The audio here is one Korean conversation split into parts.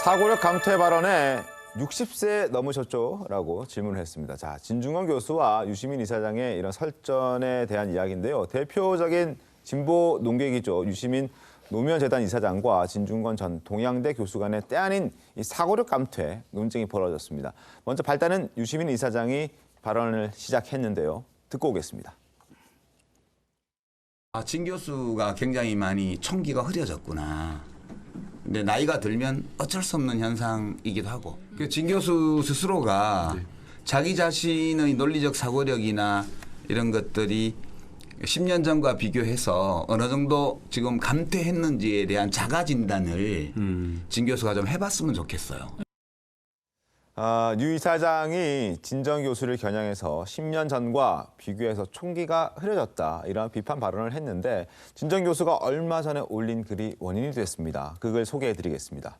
사고력 감퇴 발언에 60세 넘으셨죠? 라고 질문을 했습니다. 자, 진중권 교수와 유시민 이사장의 이런 설전에 대한 이야기인데요. 대표적인 진보 농객이죠. 유시민 노무현재단 이사장과 진중권 전 동양대 교수 간의 때 아닌 이 사고력 감퇴 논쟁이 벌어졌습니다. 먼저 발단은 유시민 이사장이 발언을 시작했는데요. 듣고 오겠습니다. 진 교수가 굉장히 많이 총기가 흐려졌구나. 근데 나이가 들면 어쩔 수 없는 현상이기도 하고. 진 교수 스스로가 자기 자신의 논리적 사고력이나 이런 것들이 10년 전과 비교해서 어느 정도 지금 감퇴했는지에 대한 자가 진단을 진 교수가 좀 해봤으면 좋겠어요. 유 이사장이 진 전 교수를 겨냥해서 10년 전과 비교해서 총기가 흐려졌다 이런 비판 발언을 했는데 진 전 교수가 얼마 전에 올린 글이 원인이 됐습니다. 그 글 소개해드리겠습니다.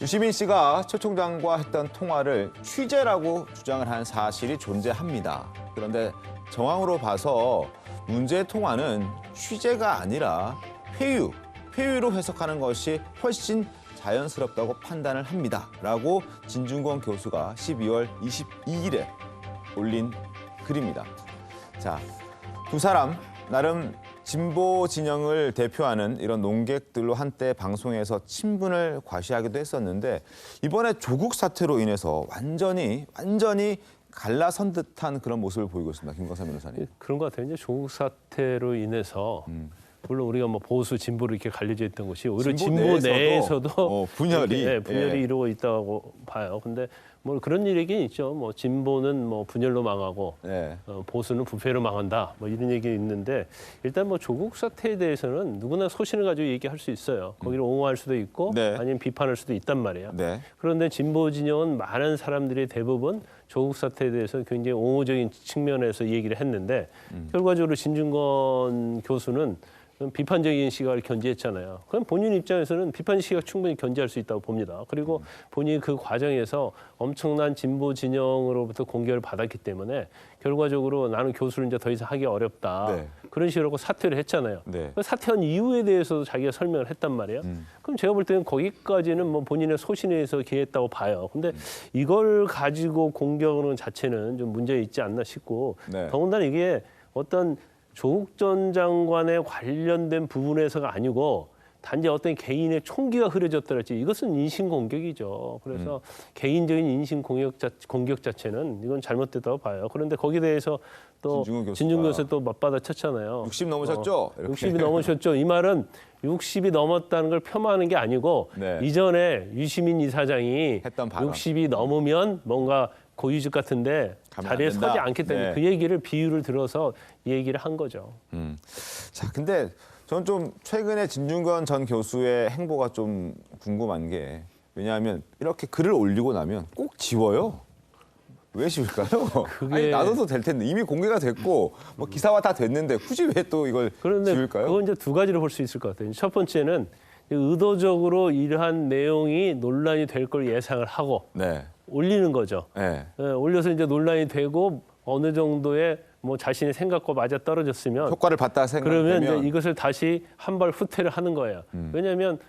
유시민 씨가 최 총장과 했던 통화를 취재라고 주장을 한 사실이 존재합니다. 그런데 정황으로 봐서 문제의 통화는 취재가 아니라 회유로 해석하는 것이 훨씬 자연스럽다고 판단을 합니다. 라고 진중권 교수가 12월 22일에 올린 글입니다. 자, 두 사람 나름 진보 진영을 대표하는 이런 농객들로 한때 방송에서 친분을 과시하기도 했었는데 이번에 조국 사태로 인해서 완전히 갈라선 듯한 그런 모습을 보이고 있습니다. 김광삼 변호사님. 그런 것 같아요. 이제 조국 사태로 인해서 물론 우리가 뭐 보수 진보로 이렇게 갈려져 있던 것이 오히려 진보 내에서도 분열이 분열이 이루고 있다고 봐요. 근데 뭐 그런 얘기는 있죠. 뭐 진보는 뭐 분열로 망하고 보수는 부패로 망한다. 뭐 이런 얘기 있는데 일단 뭐 조국 사태에 대해서는 누구나 소신을 가지고 얘기할 수 있어요. 거기를 옹호할 수도 있고 아니면 비판할 수도 있단 말이에요. 그런데 진보 진영은 많은 사람들이 대부분 조국 사태에 대해서 굉장히 옹호적인 측면에서 얘기를 했는데 결과적으로 진중권 교수는 비판적인 시각을 견지했잖아요. 그럼 본인 입장에서는 비판 시각 충분히 견지할 수 있다고 봅니다. 그리고 본인이 그 과정에서 엄청난 진보 진영으로부터 공격을 받았기 때문에 결과적으로 나는 교수를 이제 더 이상 하기 어렵다. 그런 식으로 사퇴를 했잖아요. 사퇴한 이유에 대해서도 자기가 설명을 했단 말이에요. 그럼 제가 볼 때는 거기까지는 뭐 본인의 소신에 의해서 기했다고 봐요. 근데 이걸 가지고 공격하는 자체는 좀 문제 있지 않나 싶고 더군다나 이게 어떤 조국 전 장관에 관련된 부분에서가 아니고 단지 어떤 개인의 총기가 흐려졌다랄지 이것은 인신공격이죠. 그래서 개인적인 인신공격 자체는 이건 잘못됐다고 봐요. 그런데 거기에 대해서 또 진중권 교수 또 맞받아쳤잖아요. 60 넘으셨죠? 60이 넘으셨죠. 이 말은 60이 넘었다는 걸 폄하하는 게 아니고 이전에 유시민 이사장이 60이 넘으면 뭔가 고위직 같은데 자리에 서지 않기 때문에 그 얘기를 비유를 들어서 이 얘기를 한 거죠. 자, 근데 저는 좀 최근에 진중권 전 교수의 행보가 좀 궁금한 게 왜냐하면 이렇게 글을 올리고 나면 꼭 지워요. 왜 지울까요? 아니, 놔둬도 될 텐데 이미 공개가 됐고 뭐 기사화 다 됐는데 굳이 왜 또 이걸 지울까요? 그건 이제 두 가지로 볼 수 있을 것 같아요. 첫 번째는 의도적으로 이러한 내용이 논란이 될 걸 예상을 하고 올리는 거죠. 올려서 이제 논란이 되고 어느 정도의 뭐 자신의 생각과 맞아 떨어졌으면 효과를 봤다 생각하면 그러면 이제 이것을 다시 한 발 후퇴를 하는 거예요. 왜냐하면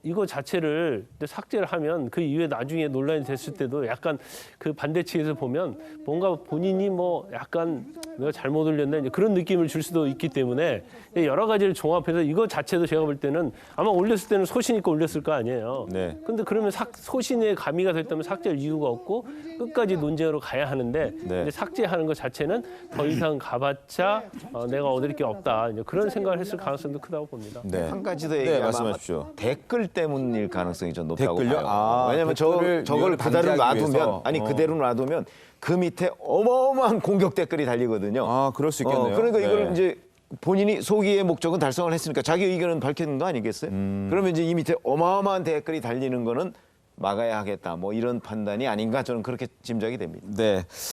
이거 자체를 이제 삭제를 하면 그 이후에 나중에 논란이 됐을 때도 약간 그 반대 측에서 보면 뭔가 본인이 뭐 약간 내가 잘못 올렸나 이제 그런 느낌을 줄 수도 있기 때문에 여러 가지를 종합해서 이거 자체도 제가 볼 때는 아마 올렸을 때는 소신 있고 올렸을 거 아니에요. 근데 그러면 소신에 가미가 됐다면 삭제할 이유가 없고 끝까지 논쟁으로 가야 하는데 이제 삭제하는 것 자체는 더 이상 가봤자 내가 얻을 게 없다. 이제 그런 생각을 했을 가능성도 크다고 봅니다. 한 가지 더 얘기하면 말씀하십시오. 댓글 때문일 가능성이 좀 높다고 댓글요? 봐요. 왜냐하면 저걸 그대로 놔두면 그대로 놔두면 그 밑에 어마어마한 공격 댓글이 달리거든요. 그럴 수 있겠네요. 그러니까 이걸 이제 본인이 소기의 목적은 달성을 했으니까 자기 의견은 밝히는 거 아니겠어요? 그러면 이제 이 밑에 어마어마한 댓글이 달리는 거는 막아야 하겠다. 뭐 이런 판단이 아닌가 저는 그렇게 짐작이 됩니다.